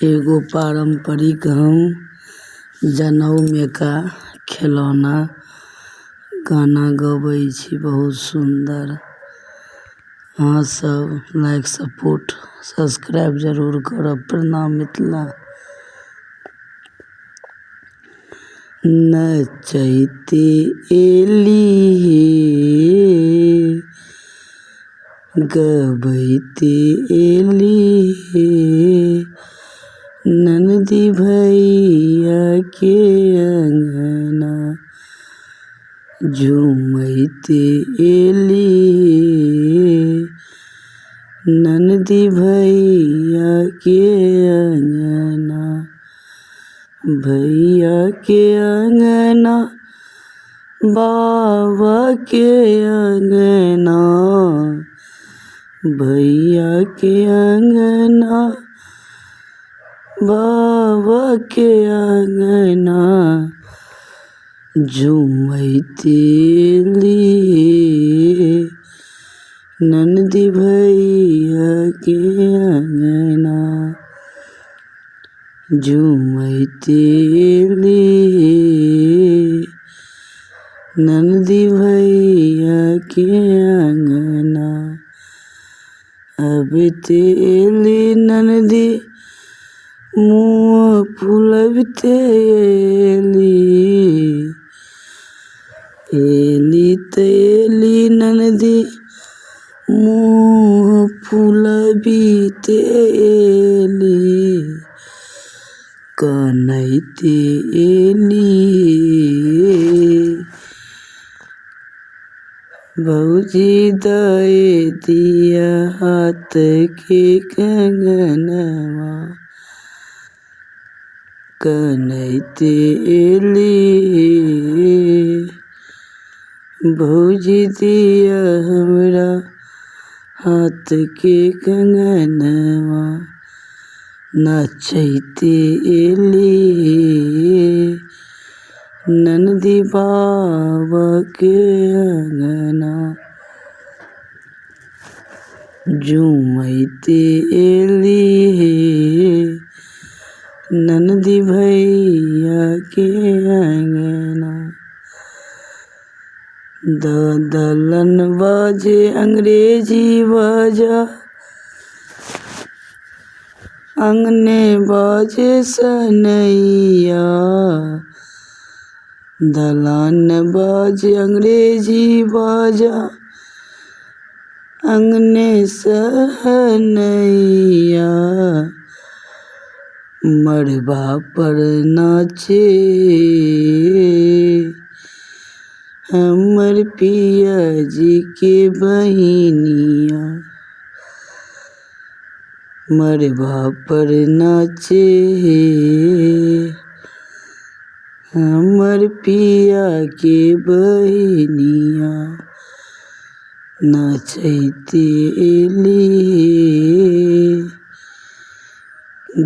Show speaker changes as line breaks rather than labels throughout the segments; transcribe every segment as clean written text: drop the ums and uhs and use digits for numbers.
एगो पारंपरिक हम जनऊ में का खिलौना गाना गबै छी बहुत सुंदर। अहाँ सब लाइक सपोर्ट सब्सक्राइब जरूर करब। प्रणाम मिथिला। नचैते एली हे गबैते एली हे ननदी भैया के अंगना झूमैते एली ननदी भैया के अंगना भैया के अंगना बाबा के अंगना भैया के अंगना बाबा के अंगना झूमैते एली ननदी भैया के अंगना झूमैते एली ननदी भैया के अंगना। अब तेली ननदी मुँह फुलबते एली तेली ननदी मुँह फुलबते एली कनैते एली भौजी दए दिया हाथ के कंगनवा कनैते एली भौजी दिया हमरा हाथ के कंगनवा नचैते एली ननदी बाबा के अंगना झूमैते एली ननदी भैया के अंगना। ददलन बाजे अंग्रेजी बाजा अंगने बाजे सनैया दलान बाजे अंग्रेजी बाजा अंगने सहनैया मड़बा पर नाचे हमर पिया जी के बहिनिया मड़बा पर नाचे हमर पिया के बहिनिया नचैते एली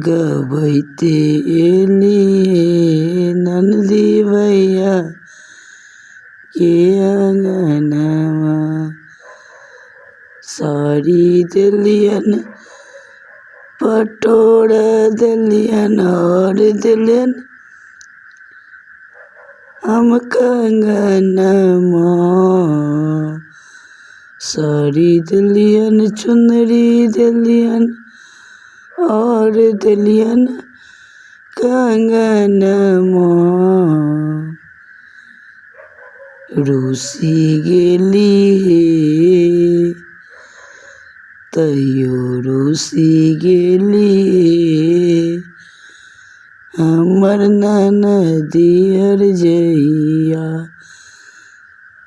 गबैते एली ननदी भैया के अंगनवा साड़ी दिलियन पटोर दिलियन और दिलियन हम कंगनमा साड़ी दिलियन चुनरी दिलियन और दिलियन कंगनमा रूसी गेली हे तैयो रूसी गेली हमर ननदी हरजैया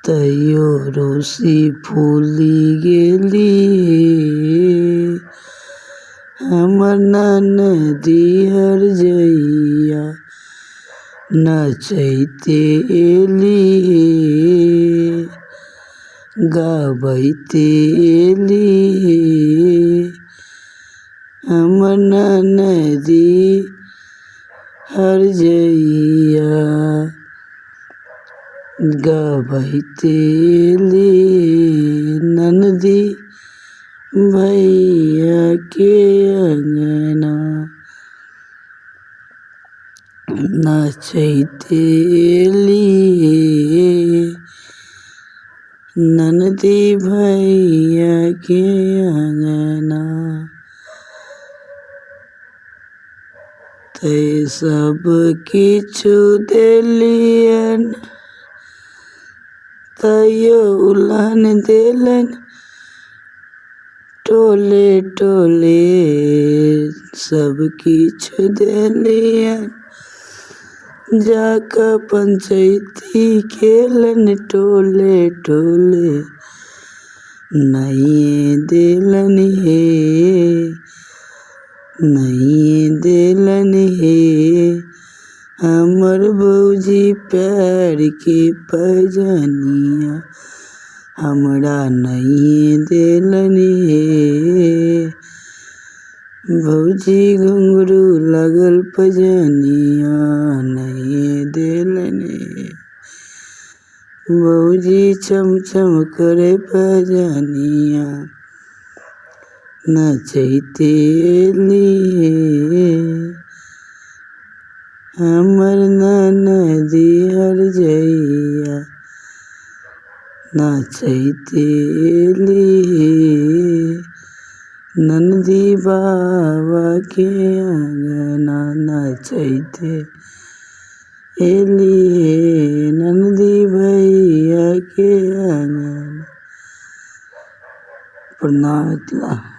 तैयो रूसी फूली गेली हमर ननदी हरजैया नचैते एली गबैते एली हमर ननदी हरजैया गबैते एली ननदी भैया के अंगना। नाचैते एलिए ननदी भैया के अंगना तै सब किछु देलियन तैयो उल्हन देलन टोले टोले सब किछु देलियन जाके पंचैती केलन टोले टोले नहीं देलन हे नहीं देलन हे हमर भौजी पैर के पैजनिया हमरा नहीं देलन हे भौजी घुंघरू लगल पैजनिया नहीं देलन हे भौजी चम चम करे पैजनिया नचैते एलिए हमर ननदी हरजैया नचैते एलिए ननदी बाबा के अंगना नचैते एलिए ननदी भैया के अंगना। प्रणाम।